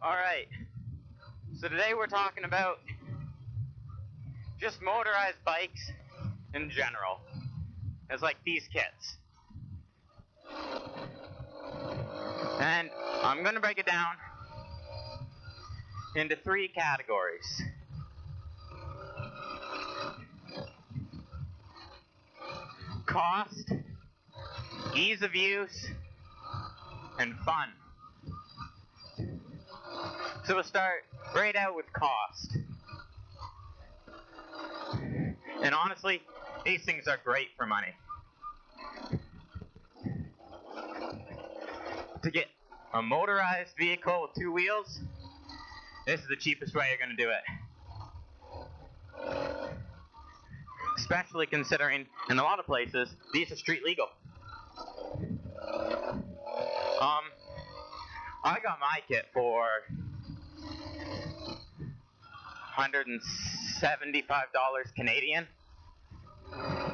Alright, so today we're talking about just motorized bikes in general. It's like these kits. And I'm going to break it down into 3 categories. Cost, ease of use, and fun. So we'll start right out with cost. And honestly, these things are great for money. To get a motorized vehicle with 2 wheels, this is the cheapest way you're going to do it. Especially considering, in a lot of places, these are street legal. I got my kit for $175 Canadian.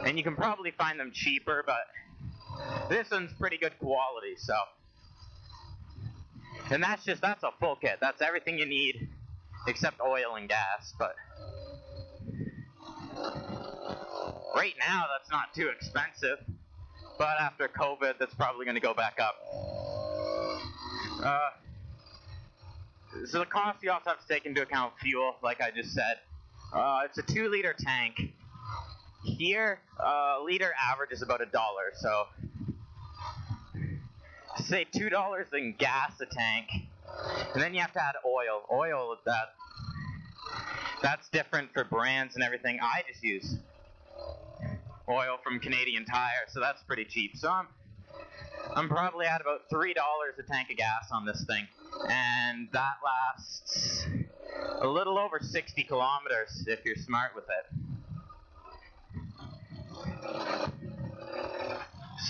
And you can probably find them cheaper, but this one's pretty good quality, so. And that's a full kit. That's everything you need except oil and gas, but right now that's not too expensive, but after COVID that's probably going to go back up. So the cost, you also have to take into account fuel, like I just said. It's a 2-liter tank. Here, a liter average is about $1, so say $2 in gas a tank, and then you have to add oil. Oil, that's different for brands and everything. I just use oil from Canadian Tire, so that's pretty cheap. So I'm probably at about $3 a tank of gas on this thing, and that lasts a little over 60 kilometers if you're smart with it.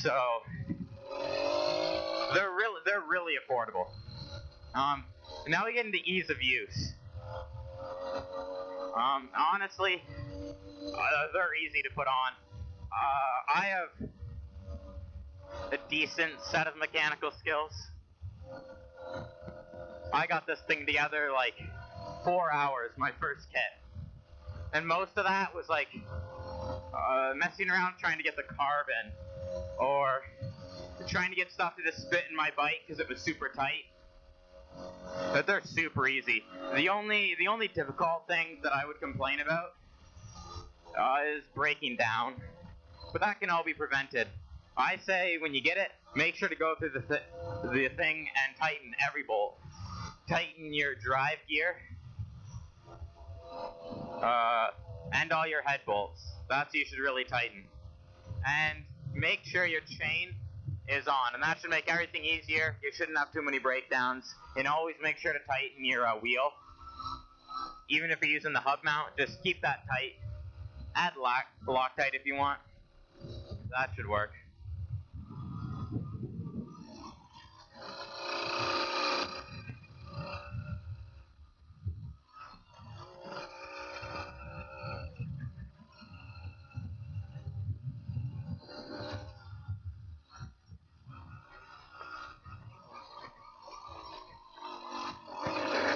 So they're really affordable. Now we get into ease of use. Honestly, they're easy to put on. I have a decent set of mechanical skills. I got this thing together like 4 hours, my first kit. And most of that was like messing around trying to get the carb in, or trying to get stuff to just fit in my bike because it was super tight. But they're super easy. The only difficult thing that I would complain about is breaking down, but that can all be prevented. I say when you get it, make sure to go through the thing and tighten every bolt. Tighten your drive gear, and all your head bolts. That's you should really tighten. And make sure your chain is on, and that should make everything easier. You shouldn't have too many breakdowns. And always make sure to tighten your wheel. Even if you're using the hub mount, just keep that tight. Add Loctite if you want. That should work.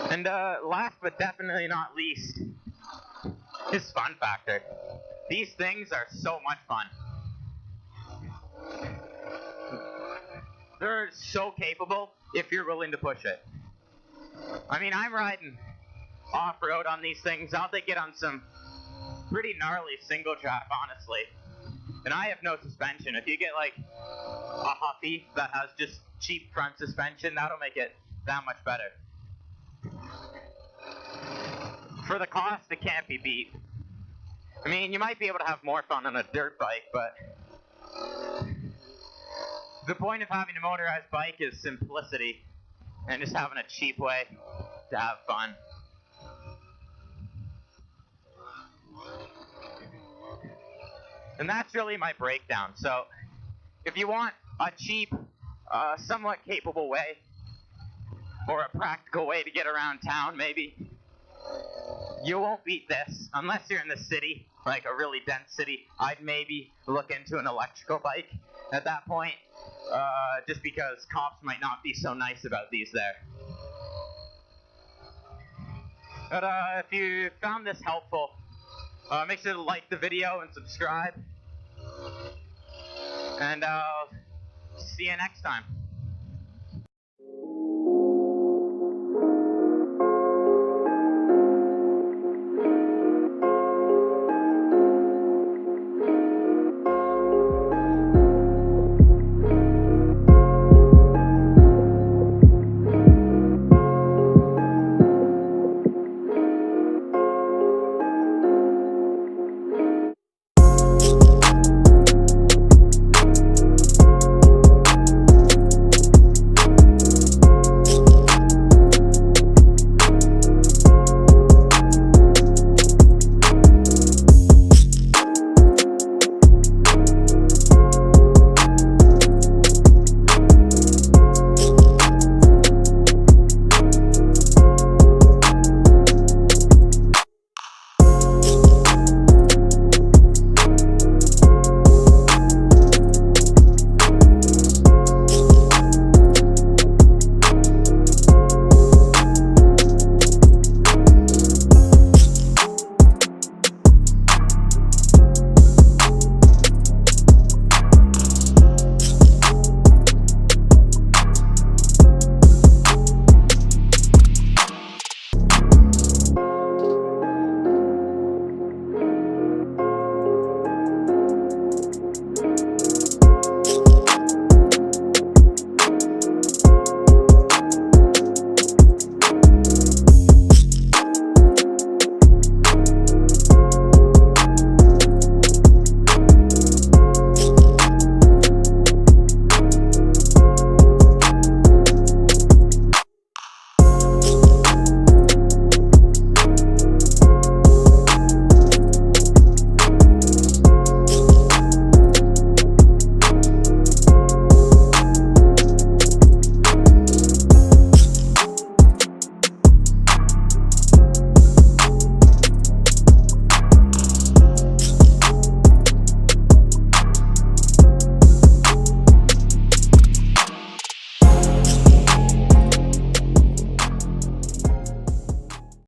And last but definitely not least is fun factor. These things are so much fun. They're so capable if you're willing to push it. I mean, I'm riding off-road on these things. I'll take it on some pretty gnarly single track, honestly. And I have no suspension. If you get like a Huffy that has just cheap front suspension, that'll make it that much better. For the cost, it can't be beat. I mean, you might be able to have more fun on a dirt bike, but the point of having a motorized bike is simplicity and just having a cheap way to have fun. And that's really my breakdown. So if you want a cheap, somewhat capable way, or a practical way to get around town, maybe, you won't beat this. Unless you're in the city, like a really dense city, I'd maybe look into an electrical bike at that point, just because cops might not be so nice about these there. But if you found this helpful, make sure to like the video and subscribe. And see you next time.